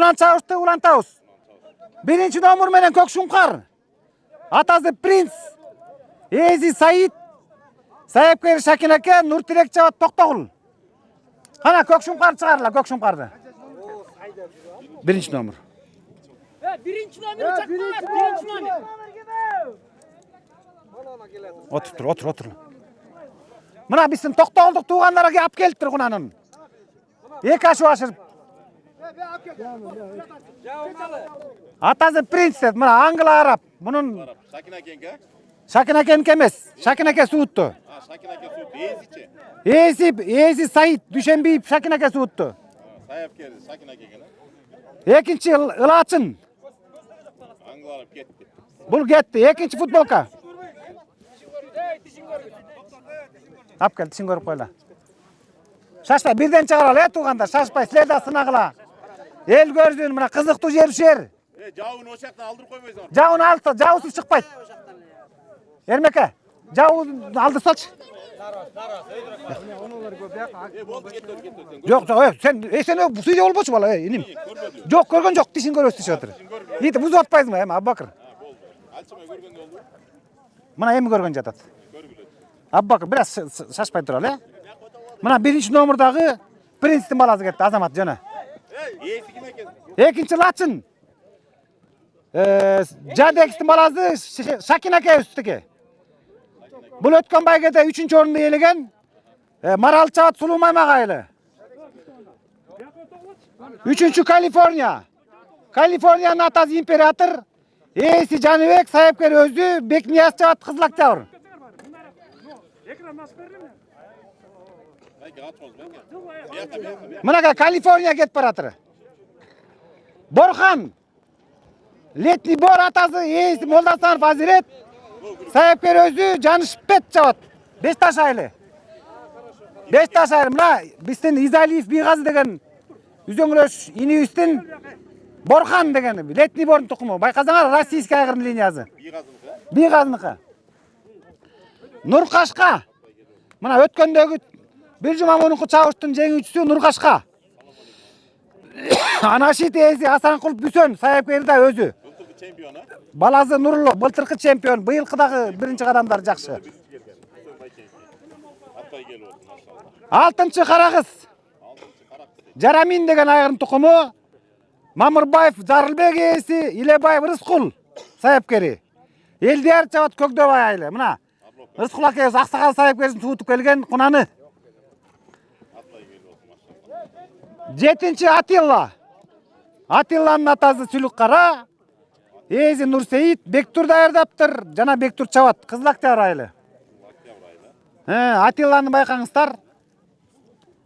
Улан чабышты, улан табыз. Birinci nomur menen Көкшуңкар. Атасы Принц. Ези Саид. Сайыпкер Шакин аке, Нуртирек чабат Токтогул. Кана Көкшуңкар чыгарла, Көкшуңкарды. Birinci nomur. Birinci nomeri çakma, birinci nomer. Otur. Mına bizim Toktogulдук tuğanlara ap keliptir kunanın. Eki aşı aşırıp. Atası Prince dedi, mına Angla Arap. Bunun Şakin akenki emes. Şakin ake suuttu. Şakin ake suuttu. Ezi Said düşenbeyip Şakin ake suuttu. Sayıpkeri Şakin ake gene. Ekinci Ilaçın. Angla Arap gitti. Bul gitti. Ekinci futbolka. Ap gel, dişin görüp koyla. Şaşpay, birden çağıral, tuğanda. Şaşpay, sileda sınağıla. El gördüğün, mına kızıktı yer. Jauun oşakta aldırıp koymayız onu. Jauun aldı, jauusuz çıkpaydı. Ermeke, jauun aldı saç. Boldu gitti. Yok, sen bu suyda olboçu bala, inim. Yok, görgön yok, dişin görüyorsun dişi atırı. Yeti, buz atpayız mı, Abu Bakır? Alçımay görgende oldu. Mına emi görgön jatat. Abu Bakır, biraz şaşpay tural, Mına birinci nomurdağı Prince'tin balası gitti, Azamat Can'a. Iyisi kim eken? Ekinci Laçın. Jadekistin balası Şakin ake üstüki. Bul ötken baygada 3. orunda yeligen Maral Çavat Sulumayma gaylı. 3. Kaliforniya. Kaliforniya'nın atası imperator. Eesi Canıbek, Sayıpkeri Özü, Bekniyaz Çavat Kızlak Çavur. Mına Kaliforniya get baratırı. Borhan. Letni Bor atası Eesi Moldasan Faziret. Sayıpkeri Özü, Canışpet Çavat. Beştaş aylı. Beştaş aylı. Mına bizden İzaliyev Biğazı degen Üzöngülöş ini üstün Borhan degen. Letni Bor'un tukumu. Bayqazana Rossiyski aygırın liniyası. Biğazınıqı. Nurqaşqa. Mına ötkendögü bir cuma onunku çavuştun jеңүүчүsү Nurqaşqa. Anaşit Eesi Hasanqul Büsön Sayıpkeri da özü. Balası Nurlu, былтыркы чемпион. Быйылкыдагы биринчи кадамдар жакшы. 6-чы Карагыз. Жарамин деген айгырын тукуму. Мамырбаев Жарылбек Эеси, Илебаев Рыскул Sayıpkeri. Элдияр Чабат Көкдөбай айылы. Мына Рыскул аке Аксакал Sayıpкерисин туутуп келген кунаны. 7-чи Атилла. Атилланын атасы Сүлүк Кара. Эези Нурсейит Бектур даярдаптыр. Жана Бектур Чабат Кызылактар айылы. Атилланы байкаңыздар.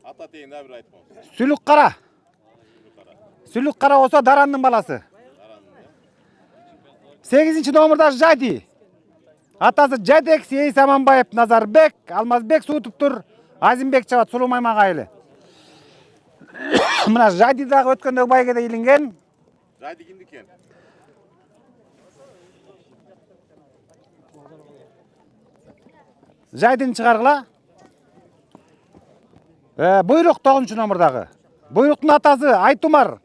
Ата тегин да бир айтпам. Сүлүк Кара. Сүлүк Кара болсо Дарандын баласы. 8-чи номурда Жади. Атасы Жадек Эйс Аманбаев Назарбек, Алмазбек Суутуптур, Азимбек Чабат Сулумаймак айылы. Мына Жади дагы өткөндө байгеде илинген. Жади кимдики экен? Жайдын чыгаргыла. Буйрук 9-чу номурдагы. Буйруктун атасы Айтумар,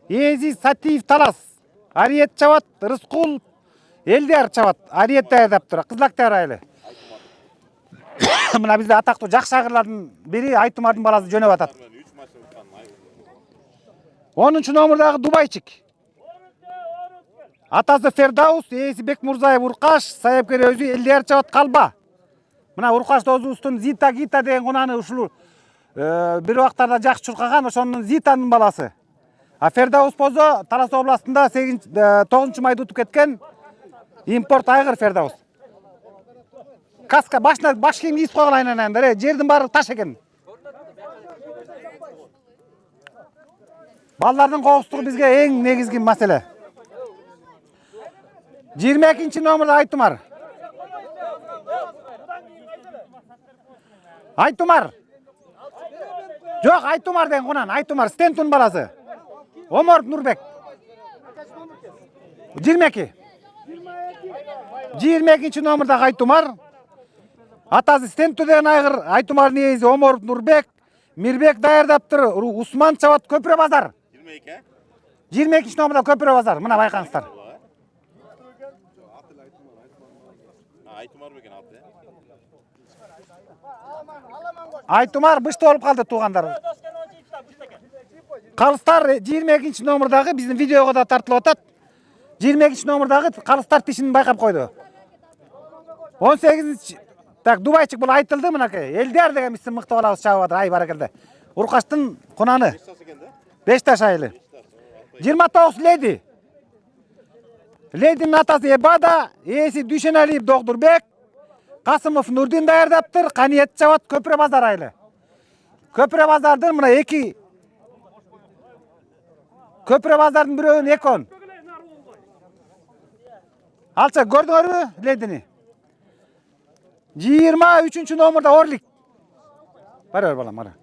Эези Сатиев Талас, Ариет Чабат, Рыскул, Элдияр Чабат, Ариет даярдаптыр. Кызылактар айылы. Мына бизде атактуу жакшы агырлардын бири Айтумардын баласы жөнөп атат. 10-чу номурдагы Дубайчик. Атасы Фердаус, Эеси Бекмурзаев Уркаш, Sayıpkeri Özü, Элдияр Чабат Калба. Мына Уркаш Озустун Зита Гита деген кунаны ушул бир убактарда жакшы чуркаган, ошонун Зитанын баласы. А Фердаус болсо Талас областында 9-чу майда утуп кеткен импорт айгыр Фердаус. Каска башына баш кийим кийип койгула айнанандар, жердин баары таш экен. Балдардын коопсуздугу бизге эң негизги маселе. 22-чи номурда Айтумар. Айтумар. Жок, Айтумар деген кунан, Айтумар Стентун баласы. Омар Нурбек. 22. 22-чи номурда Айтумар. Атасы Стентун деген айгыр Айтумардын ээси Омар Нурбек, Мирбек даярдаптыр. Усман Чабат Көпүрө базар. 22. 22 номерда Көпүрө базар. Мына байкаңыздар. Айтымар бекен аты. Айтумар бышты болуп калды туугандар. Калыстар 22 номердагы биздин видеого да тартылып атат. 22 номердагы калыстар тишин байкап койду. 18 так Дубайчык бул айтылды мынакей. Элдер деген биздин мыкты балабыз чабып атыр. Ай баракелде. Уркаштын кунаны. 5 таш айылы. 29 леди. Лединин атасы Эбада, ээси Дүйшеналиев Догдурбек, Касымов Нурдин даярдаптыр, Каниет чабат Көпүрө базар айылы. Көпүрө базардын мына 2 Көпүрө базардын бирөөнүн экөөн. Алча көрдүңөрбү ледини? 23 номерда Орлик. Бар балам, бара.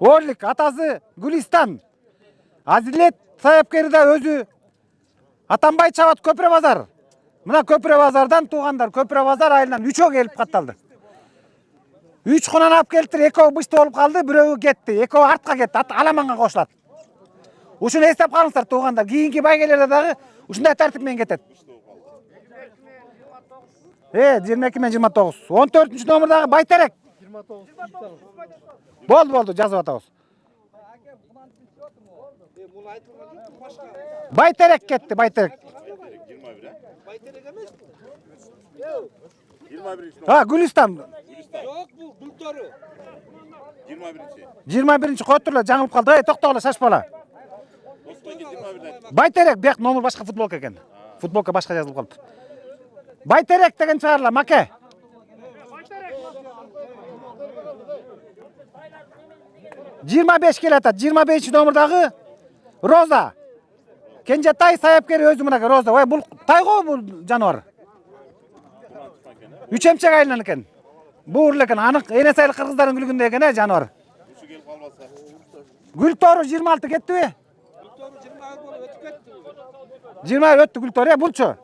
Орлик атасы Гүлистан. Азилет саяпкерде өзү Атамбай чабат Көпүрө базар. Мына Көпүрө базардан туугандар Көпүрө базар айылынан 3 келип катталды. 3 кунан алып келиптир, 2 бышты болуп калды, бирөө кетти, 2 артка кетти, аламанга кошулат. Ушуну эстеп калыңыздар туугандар, кийинки байгелерде дагы ушундай тартип менен кетет. 22 мен 29. 14 номердагы Байтерек. 29. Болду, жазып атабыз. Байтерек кетти, Байтерек. 21. Байтерек эмес. 21. Гүлистан. Жок, бул Гүлтору. 21. 21 койтур эле жаңылып калды. Токтогула, шашпала. Осман 21. Байтерек, бияк номер башка футболка экен. Футболка башка жазылып калды. Байтерек деген чыгарла, маке. 25 келатат. 25 номердагы Роза. Кенжетай саяпкер өзү мынакей Роза. Ой, бул тайго бул жануар. 3-эмчек айылынан экен. Буур экен, анык энесайлык кыргыздардын күлгүндө экен жануар. Ушу келип калбаса. Гүлтору 26 кеттиби? Гүлтору 26 болуп өтүп кетти. 20 өттү Гүлтор, булчу.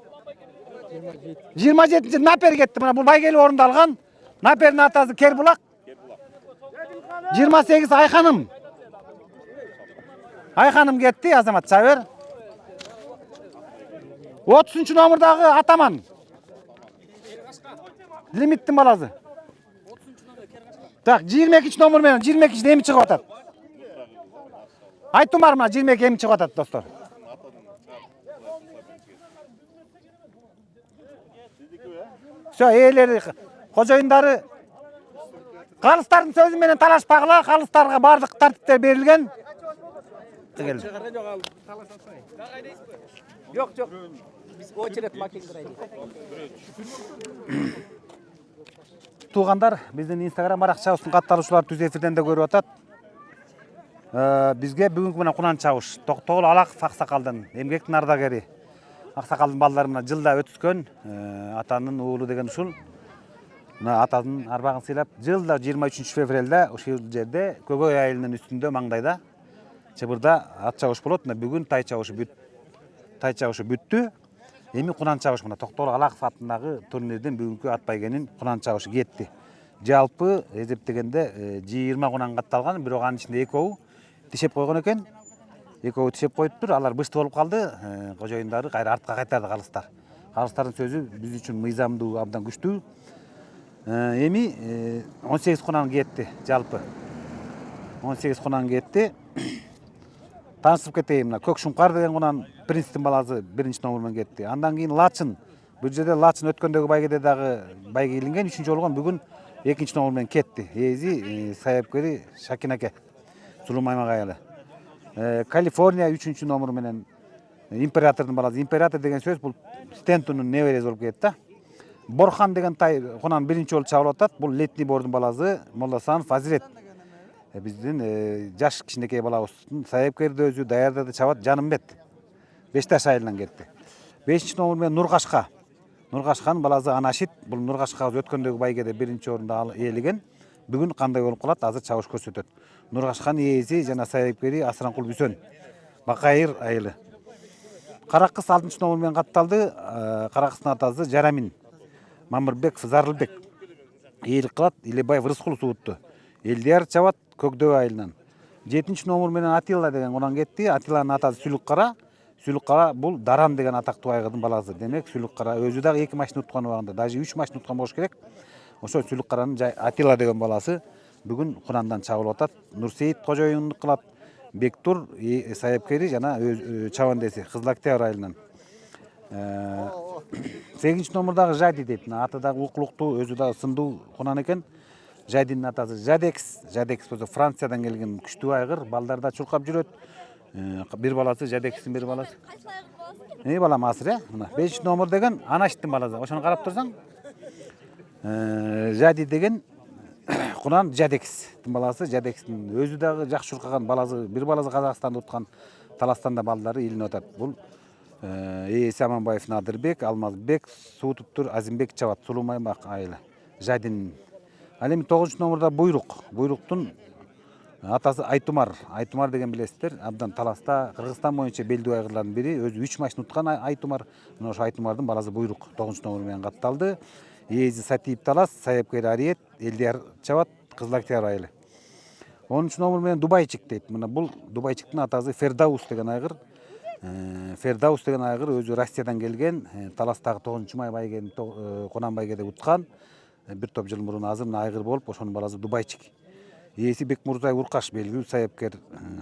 27 Напер кетти. Мына бул байгели орунду алган. Напердин атасы Кербулак. 28 Айханым. Айханым кетти, Азамат Чабер. 30 номердагы Атаман. Лимиттин баласы. Так, 22 номер менен 22 эми чыгып атат. Айтумар мына 22 эми чыгып атат, достор. Всё, ээлери, кожоюндары калыстардын сөзү менен талашпагыла, калыстарга бардык тартиптер берилген. Жок, жок. Биз очеред макиндирайбыз. Туугандар, биздин Instagram аракчабыздын катталуучулары түз эфирден да көрүп атат. Бизге бүгүнкү менен кунан чабыш Токтогул Алаков аксакалдын, эмгектин ардагери. Аксакалдын балдары мына жылда өтүскөн, атанын уулу деген ушул. Мына атанын арбагын сыйлап, жылда 23 февралда ушул жерде Көгөй айылынын үстүндө маңдайда чыбырда ат чабыш болот. Мына бүгүн тай чабышы бүттү. Эми кунан чабыш мына Токтогул Алаков атындагы турнирден бүгүнкү ат байгенин кунан чабышы кетти. Жалпы эсептегенде 20 кунан катталган, бирок анын ичинде экөө тишеп койгон экен. Экөө тишеп коюптур, алар бышты болуп калды. Кожоюндары кайра артка кайтарды калыстар. Калыстардын сөзү биз үчүн мыйзамдуу, абдан күчтүү. Эми 18 кунан кетти жалпы. 18 кунан кетти. Таанышып кетейин, мына Көк Шуңкар деген кунан принциптин баласы 1 номер менен кетти. Андан кийин Лачын. Бул жерде Лачын өткөндөгү байгеде дагы байге илинген, 3-чү болгон бүгүн 2 номер менен кетти. Ээзи саяпкери Шакин аке. Сулумаймак айылы. Калифорния 3 номер менен императордун баласы. Император деген сөз бул Стентунун неберesi болуп кетти да. Борхан деген тай кунан 1 болуп чабылып атат. Бул Летний бордун баласы Молдасанов Азирет. Биздин жаш кичинекей балабыздын саяпкерди өзү даярдады чабат Жанымбет. Бешташ айылынан кетти. 5 номер менен Нуркашка. Нуркашканын баласы Анашит. Бул Нуркашка өткөндөгү байгеде 1 орунду ээлеген. Бүгүн кандай болуп калат, азыр чабыш көрсөтөт. Нуркашканын ээси жана саяпкери Асранкул Бүсөн. Бакайыр айылы. Каракыз 6 номер менен катталды. Каракыздын атасы Жарамин Мамырбеков Зарылбек. Ээлик кылат Илебаев Рыскул суутtu. Элдияр чабат Көкдөй айылынан. 7 номер менен Атилла деген кунан кетти. Атилланын атасы Сүлүк Кара. Сүлүк кара бул Даран деген атактуу айгырдын баласы. Демек Сүлүк кара өзү дагы 2 машина уткан убагында, даже 3 машина уткан болуш керек. Ошо Сүлүк каранын Атила деген баласы бүгүн Курандан чабылып атат. Нурсейит кожоюндук кылат. Бектур сайыпкери жана чабандеси Кызыл Октябрь айылынан. 8 номурдагы Жади дейт. Аты дагы укулуктуу, өзү дагы сындуу кунан экен. Жадинин атасы Жадекс. Жадекс болсо Франциядан келген күчтүү айгыр, балдарда чуркап жүрөт. Bir баласы Жадекстин bir баласы. Балам асыр, мына 5 номер деген Анаштын баласы. Ошону карап турсаң, Жади деген Кунан Жадекстин баласы. Жадекстин өзү дагы жакшы чуркаган баласы, bir баласы Казакстанда уткан, Таластанда балдары илинип атат. Бул Ээси Аманбаев Надырбек, Алмазбек, Суутуптур Азимбек чабат, Сулумаймак айылы. Жадин. Ал эми 9 номерда Буйрук. Буйруктун атасы Айтумар. Айтумар деген билесиздер, абдан Таласта, Кыргызстан боюнча белдүү айгырлардын бири. Өзү 3 машина уткан Айтумар. Мына ошо Айтумардын баласы Буйрук 9 номер менен катталды. Ээзи Сатиев Талас, сайыпкер Ариет, Элдияр чабат, Кызыл Октябрь айылы. 10 номер менен Дубайчик дейт. Мына бул Дубайчиктин атасы Фердаус деген айгыр. Фердаус деген айгыр өзү Россиядан келген, Таластагы 9-май байгени Кунан байгеде уткан. Bir топ жыл мурун азыр айгыр болуп, ошонун баласы Дубайчик. Ээси Бекмурзай Уркаш белгилүү сайыпкер,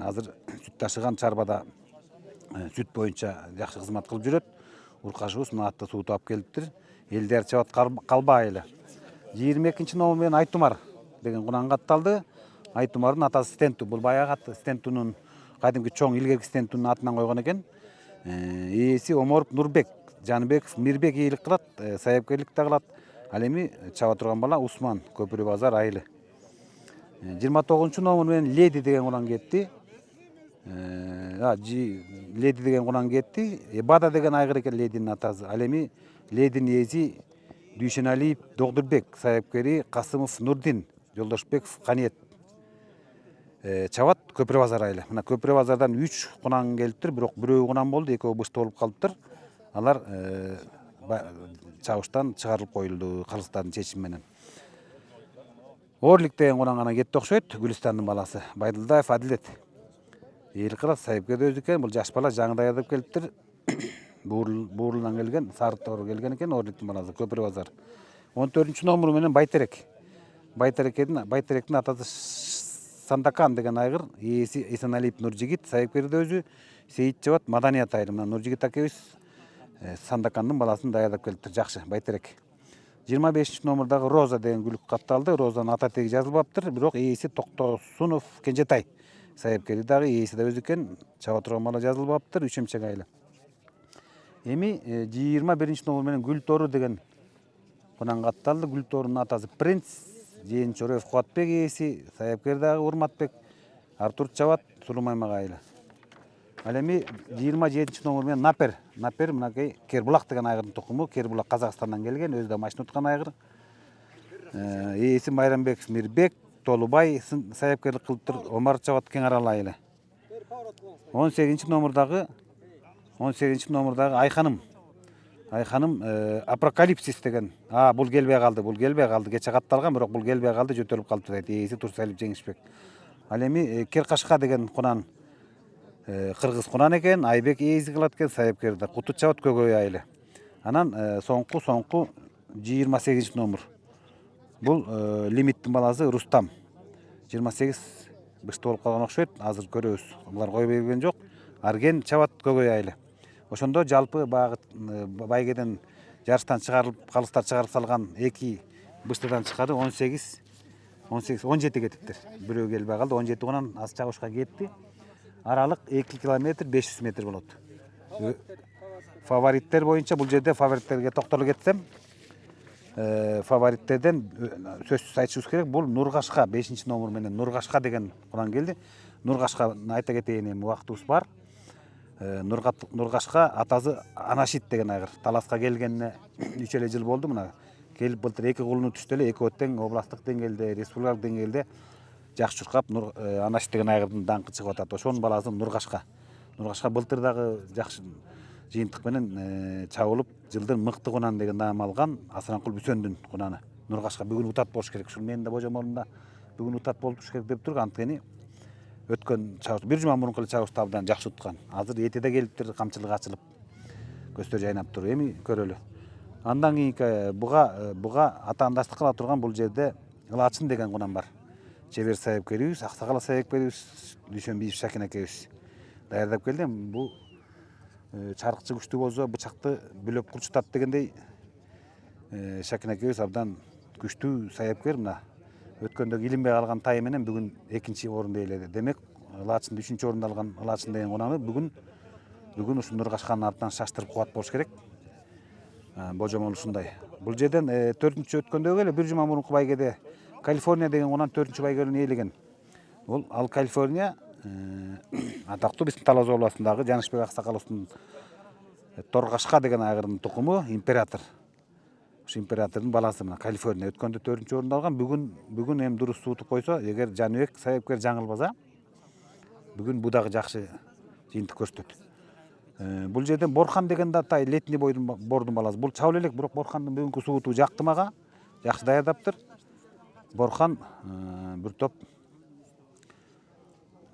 азыр сүт ташыган чарбада сүт боюнча жакшы кызмат кылып жүрөт. Уркашыбыз мына атты суутуп алып келиптир. Элдер чабат Калба айылы. 22 номер менен Айтумар деген кунан катталды. Айтумардын атасы Стенту. Бул баягы аты Стентунун кадимки чоң илгерки Стентунун атынан койгон экен. Ээси Оморов Нурбек, Жаныбеков Мирбек ийгилик кылат, сайыпкерлик да кылат. Ал эми чаба турган бала Усман Көпүрө базар айылы. 29 номер менен Леди деген кунан кетти. Леди деген кунан кетти. Бада деген айгыр экен Лединин атасы. Ал эми Лединин ээси Дүйшеналиев Догдурбек, сайыпкери Касымов Нурдин, Жолдошбеков Каниет чабат Көпүрө базар айылы. Мына Көпүрө базардан 3 кунан келиптир, бирок бирөө кунан болду, экөө бышты болуп калыптыр. Алар чабыштан чыгарылып коюлду кыргызстардын чечими менен. Орлик деген кунан гана кетти окшойт, Гүлстандын баласы. Байдылдаев Адилет. Ийгилик кылат, сайыпкер өзү экен, бул жаш бала жаңы даярдап келиптир. Буурулдан келген, Сарытор келген экен, Орликтин баласы, Көпүрө базар. 14 номер менен Байтерек. Байтеректин атасы Сандакан деген айгыр, ээси Эсеналиев Нуржигит, сайыпкери өзү Сейит чабат, Маданият айылы. Мына Нуржигит акебиз Сандакандын баласын даярдап келиптир, жакшы, Байтерек. 25 номердагы Роза деген гүлүк катталды. Розанын ата теги жазылбаптыр, бирок ээси Токтосунов Кенжетай. Сайыпкери дагы ээси да өзү экен, чаба турган бала жазылбаптыр, Үшемчек айылы. Эми 21 номер менен Гүлтору деген кунан катталды. Гүлторунун атасы Принц, Жээн Чороев Кубатбек ээси, сайыпкер дагы Урматбек, Артур чабат, Сулумаймак айылы. Ал эми 27 номер менен Напер. Напер мынакей Кербулак деген айгырдын тукуму. Кербулак Казакстандан келген, өзү да машина уткан айгыр. Ээси Майрамбеков Мирбек, Толубай сайыпкерлик кылыптыр, Омар чабат Кең Арал айылы. 18 номердагы Айханым. Айханым Апокалипсис деген. Бул келбей калды. Кече катталган, бирок бул келбей калды, жөтөлүп калды дейт. Ээси Турсалиев Жеңишбек. Ал эми Керкашка деген кунан кыргыз кунан экен, Айбек ээси кылат экен, сайыпкер да Куту чабат Көгөй айылы. Анан соңку 28 номер. Бул Лимиттин баласы Рустам. 28 бышты болуп калган окшойт, азыр көрөбүз. Булар кой берген жок. Арген чабат Көгөй айылы. Ошондо жалпы байгеден жарыштан чыгарылып, калыстар чыгарып салган 2 быштыдан чыкканы 17 кетиптир. Бирөө келбей калды, 17 кунан аз чабышка кетти. Аралык 2 километр 500 метр болот. Фавориттер боюнча бул жерде фавориттерге токтоло кетсем, фавориттерден сөзсүз айтышыбыз керек. Бул Нургашка 5 номер менен Нургашка деген кунан келди. Нургашка айта кетейин, эми убактыбыз бар. Нургашка атасы Анашит деген айгыр. Таласка келгенине 3 эле жыл болду. Мына келип былтыр 2 кулуну түштү эле, экөө тең областтык деңгээлде, республикалык деңгээлде жакшы чуркап Анашит деген айгырдын даңкы чыгып атат. Ошонун баласы Нургашка. Нургашка былтыр дагы жакшы жыйынтык менен чабылып, жылдын мыкты кунан деген наам алган Асаранкул Бүсөндүн кунаны. Нургашка бүгүн утат болуш керек. Ушул менин да божомолумда бүгүн утат болуш керек деп тур. Анткени өткөн чабыш бир жума мурунку эле чабышты абдан жакшы уткан. Азыр этеде келиптир, камчылык ачылып, көздөр жайнап туруп. Эми көрөлү. Андан кийинки буга атаандаштык кыла турган бул жерде Ылаачын деген кунам бар. Чебер сайыпкерибиз, Аксакал сайыпкерибиз, Дүйшөнбиев Шакин экебиз даярдап келди. Бул чарыкчы күчтүү болсо бычакты бүлөп курчутат дегендей Шакин экебиз абдан күчтүү сайыпкер. Мына өткөндө илинбей калган тай менен бүгүн 2-орунду ээледи. Демек Ылаачын 3-орунду алган Ылаачын деген кунаны бүгүн ушу Нургашкандын артынан шаштырып кубат болуш керек. Божомол ушундай. Бул жерден 4-чү өткөндөгү эле бир жума мурунку байгеде Калифорния деген кунан 4-чү байгелин ээлеген. Ал Калифорния атактуу биздин Талас областындагы Жанышбек Аксакаловдун Торгашка деген айгырдын тукуму император. Ушу императордун баласы мына Калифорния өткөндө 4-орунду алган. Бүгүн эми дурус суутуп койсо, эгер Жаныбек сайыпкер жаңылбаса, бүгүн бу дагы жакшы жыйынтык көрсөтөт. Бул жерден Борхан деген да тай летний бордун баласы. Бул чабыл элек, бирок Борхандын бүгүнкү сууту жакты мага. Жакшы даярдаптыр. Борхан бир топ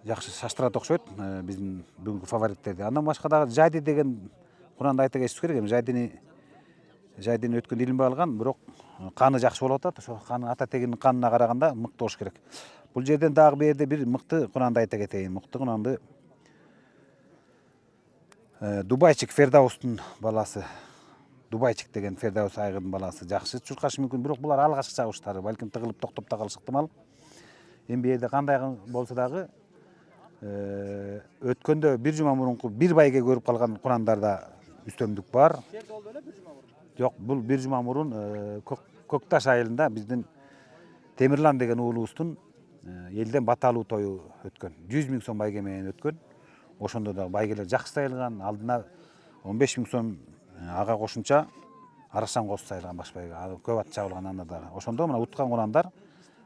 жакшы шаштырат окшойт, биздин бүгүнкү фавориттерди. Андан башка дагы Жайди деген кунанды айта кетиш керек. Жайдини өткөндө илинбей алган, бирок каны жакшы болуп атат. Ошо каны ата тегинин канына караганда мыкты болуш керек. Бул жерден дагы бу жерде бир мыкты кунанды айта кетейин. Мыкты кунанды Дубайчик Фердаустун баласы. Дубайчик деген Фердаус айгырдын баласы жакшы чуркашы мүмкүн, бирок булар алгачкы чабыштары, балким тыгылып токтоп да калышы ыктымал. Эми бу жерде кандай болсо дагы өткөндө бир жума мурунку бир байге көрүп калган кунандарда үстөмдүк бар. Жок, бул бир жума мурун Көкташ айылында биздин Темирлан деген уулубуздун элден баталуу тою өткөн. 100 000 сом байге менен өткөн. Ошондо да байгелер жакшы сайылган, алдына 15 000 сом ага кошумча Арашан косу сайылган баш байга. Көп ат чабылган анда дагы. Ошондо мына уткан кунандар,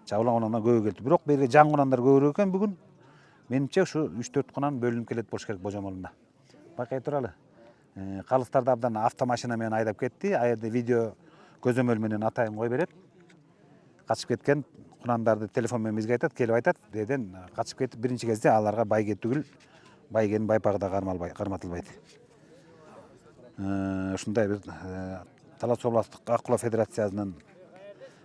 чабылган кунандар көбү келди. Бирок бу жерге жаң кунандар көбүрөөк экен бүгүн. Менимче ушу 3-4 кунан бөлүнүп келет болуш керек Божомолунда. Байкай туралы. Калыстарды абдан автомашина менен айдап кетти. А жерде видео көзөмөл менен атайын кой берет. Качып кеткен кунандарды телефон менен бизге айтат, келип айтат. Деден качып кетип биринчи кезде аларга байге түгүл, байгенин байпагы да карматылбайт. Ушундай бир Талас областтык Аккула федерациясынын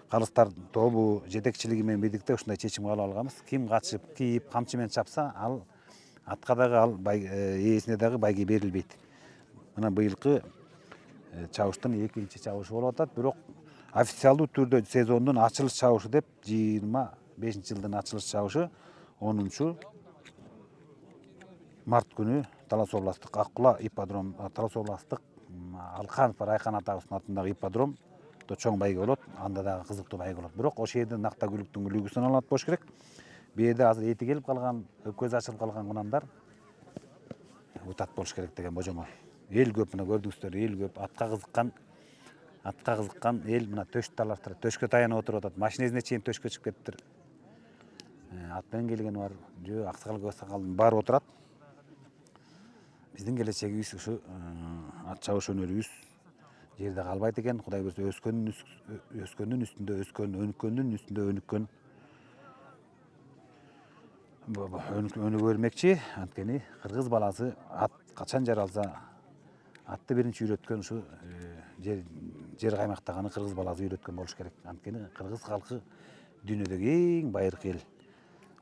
калыстар тобу жетекчилиги менен бирдикте ушундай чечим кабыл алганбыз. Ким качып, кийип, камчы менен чапса, ал атка дагы ал ээсине дагы байге берилбейт. Мына быйылкы чабыштын 2-чи чабышы болуп атат, бирок официалдуу түрдө сезондун ачылыш чабышы деп 25-жылдын ачылыш чабышы 10 март күнү Талас областтык Аккула ипподром, Талас областтык Алканов Райхан атабыздын атындагы ипподромдо чоң байге болот, анда дагы кызыктуу байге болот. Бирок ошол жерде накта күлүктүн үлгүсүн алат болуш керек. Бу жерде азыр эти келип калган, көзү ачылып калган кунандар утат болуш керек деген Божомол. Эл көп, мына көрдүңүздөр, эл көп, атка кызыккан эл мына төшкө таянып отуруп атат. Машинесине чейин төшкө чыгып кетиптир. Ат менен келген бар, жөө аксакалдын баары отурат. Биздин келечегибиз ушу ат чабыш өнөрүбүз жерде калбайт экен. Кудай көрсө өнүккөндүн үстүндө өнүккөн өнүгө бермекчи. Анткени кыргыз баласы ат качан жаралса, атты биринчи үйрөткөн ушу жер каймактаганы кыргыз баласы үйрөткөн болуш керек. Анткени кыргыз калкы дүйнөдөгү эң байыркы эл.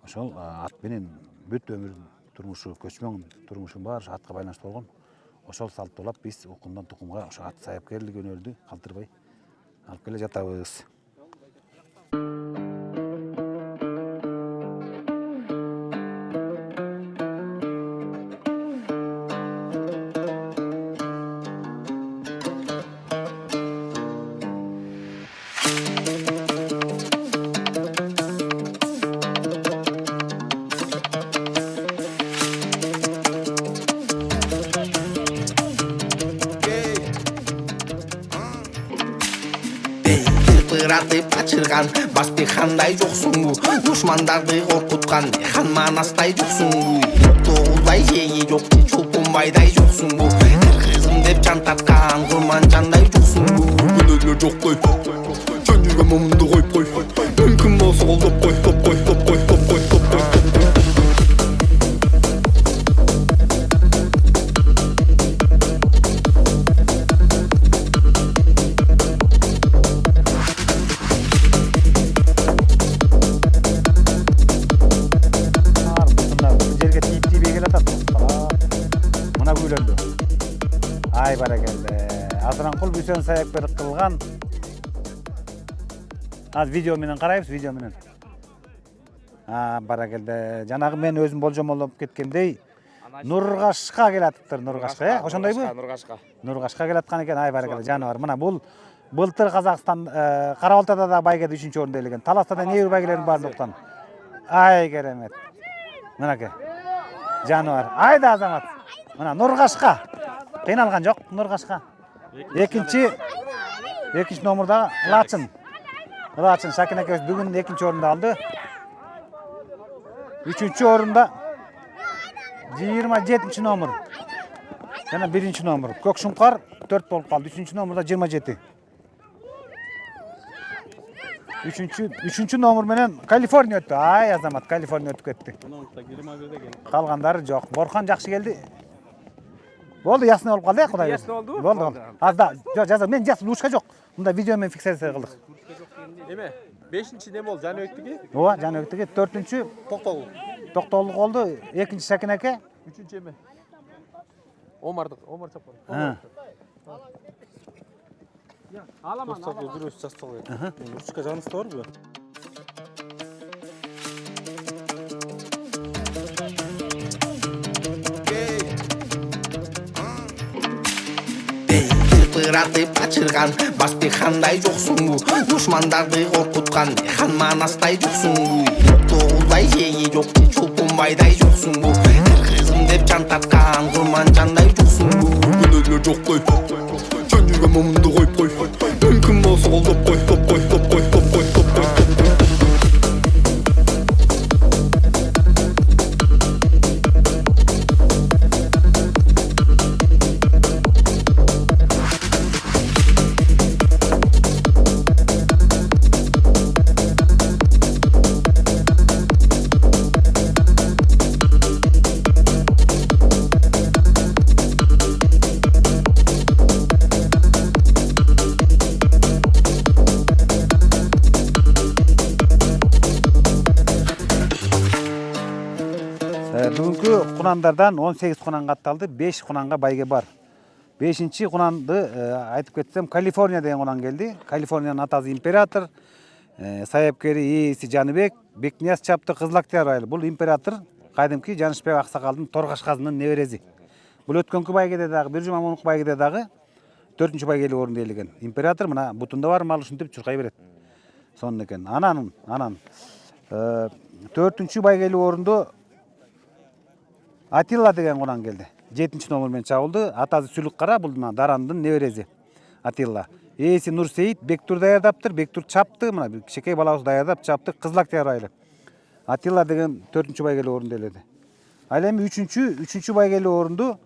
Ошол ат менен бүт өмүр турмушу, көчмөн турмушун баары атка байланыштуу болгон. Ошол салттуулап биз укумдан тукумга ошо ат сайыпкерлик өнөрдү калтырбай алып келе жатабыз. Атып ачырган Басбекхандай жоксуңбу, душмандарды коркуткан хан манастай жоксуңбу, тоғуздай жеги жок, Чулпунбайдай жоксуңбу, кыргызым деп жан тарткан Курманжандай жоксуңбу. Күнөлөр жоктой, жан жүргөн момунду коюп кой, мүмкүн болсо колдоп кой, топ кой. Жаманкул Бүйсен Саякбердиев кылган. Az video менен карайбыз, видео менен. Баракелде. Жанагы мен өзүм болжомолоп кеткендей, Нургашка келатыптыр, Нургашка, ошондойбу? Нургашка келаткан экен, ай баракелде, жаныбар. Мына бул былтыр Казакстан Кара Балтада да байгеде 3-чү орунда элеген. Таласта да небир байгелердин баарын уктан. Ай керемет. Мынаке. Жаныбар. Айда Азамат. Мына Нургашка. Кыйналган жок, Нургашка. Экинчи номерда Лачын. Лачын Шакин экебиз бүгүн экинчи орунду алды. Үчүнчү орунда 27 номер. Жана 1 номер. Көкшуңкар 4 болуп калды. 3 номерда 27. Үчүнчү номер менен Калифорния өттү. Ай Азамат, Калифорния өтүп кетти. Калгандары жок. Борхан жакшы келди. Болду, ясный болуп калды, Кудай. Ясный болду? Болду. Азда, жаза, мен жас лучка жок. Мында видео менен фиксация кылдык. Эме 5-чи не болду? Жаныбектиги? Ооба, Жаныбектиги 4-чү Токтогул болду. 2-чи Шакин аке. 3-чү эме? Омар чапкан. Аламан. Жүрөс жастыгы. Ручка жанысы барбы? Пыратып качырган Басбекхандай жоксуңбу душмандарды коркуткан хан манастай жоксуңбу Тоғуздай жеги жок Чулпунбайдай жоксуңбу Кыргызым деп жан тарткан Курманжандай жоксуңбу Күнөлө жоктой Жөн жүргөн момунду коюп кой Мүмкүн болсо колдоп кой топ кой Бүгүнкү кунандардан 18 кунан катталды, 5 кунанга байге бар. 5-чи кунанды айтып кетсем, Калифорния деген кунан келди. Калифорниянын атасы император, саяпкери ээси Жаныбек, Бекнияз чапты Кызылактар айылы. Бул император кайдымки Жанышбек Аксакалдын Торгашказынын небереси. Бул өткөнкү байгеде дагы, Биржи Мамунов байгеде дагы 4-чү байгели орунда элеген. Император мына бутунда бар мал ушинтип чуркай берет. Сонун экен. Анан 4-чү байгели орунду Атилла деген кунан келди. 7-чи номер менен чабылды. Атасы Сүлүк Кара, бул Дарандын небереси Атилла. Ээси Нурсейит Бектур даярдаптыр. Бектур чапты, мына кичинекей балабыз даярдап чапты Кызылактар айылы. Атилла деген 4-чү байгели орунда эледи. Ал эми 3-чү байгели орунду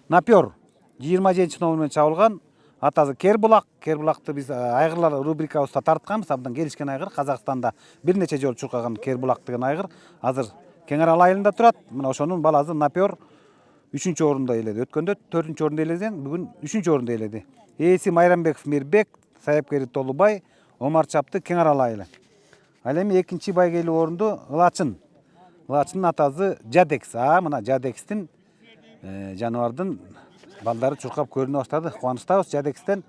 Напер 27-чи номер менен чабылган. Атасы Кербулак. Кербулакты биз айгырлар рубрикабызда тартканбыз. Абдан келишкен айгыр. Казакстанда бир нече жолу чуркаган Кербулак деген айгыр. Азыр Кеңарал айылында турат. Мына ошонун баласы Напер 3-чү орунда эледи. Өткөндө 4-чү орунда эледен, бүгүн 3-чү орунда эледи. Ээси Майрамбеков Мирбек, саяпкери Толубай, Омар чапты Кеңарал айылы. Ал эми 2-чи байгели орунду Лачын. Лачындын атасы Жадекс. Мына Жадекстин жаныбардын балдары чуркап көрүнө баштады. Кубанычтабыз Жадекстен.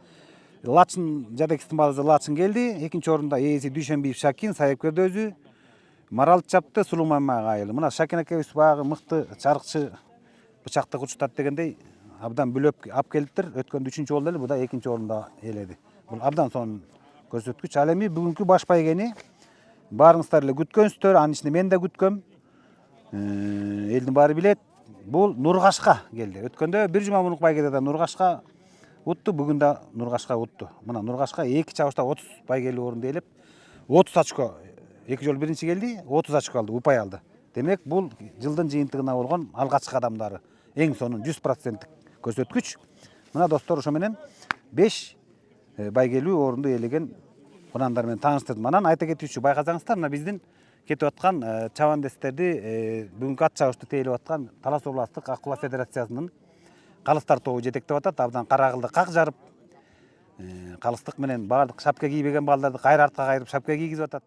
Жадекстин баласы Лачын келди. 2-чи орунда ээси Дүйшөнбиев Шакин, саяпкерди өзү. Марал чапты Сулумаймак айылы. Мына Шакин экебиз багы мыкты чарыкчы бычакты кучтат дегендей абдан бүлөп ап келиптир. Өткөндө 3-чү болду эле, буда 2-чи орунда эледи. Бул абдан сонун көрсөткүч. Ал эми бүгүнкү баш байгени баарыңыздар эле күткөнсүздөр, анын ичинде мен да күткөм. Элдин баары билет. Бул Нургашка келди. Өткөндө Биржи Мамунов байгеде да Нургашка утту, бүгүн да Нургашка утту. Мына Нургашка 2 чабышта 30 байгели орунда элеп 30 очко 2 жолу биринчи келди, 30 очко алды, упай алды. Демек, бул жылдын жыйынтыгына болгон алгачкы адамдары. Эң сонун 100% көрсөткүч. Мына достор, ошо менен 5 байгелүү орунду ээлеген кунандар менен тааныштырдым. Анан айта кетүүчү, байкасаңыздар, мына биздин кетип аткан чабандестерди бүгүнкү ат чабышты тейлеп аткан Талас областык Акула Федерациясынын калыстар тобу жетектеп атат. Абдан кара кылды как жарып, калыстык менен баардык шапка кийбеген балдарды кайра артка кайрып шапка кийгизип атат.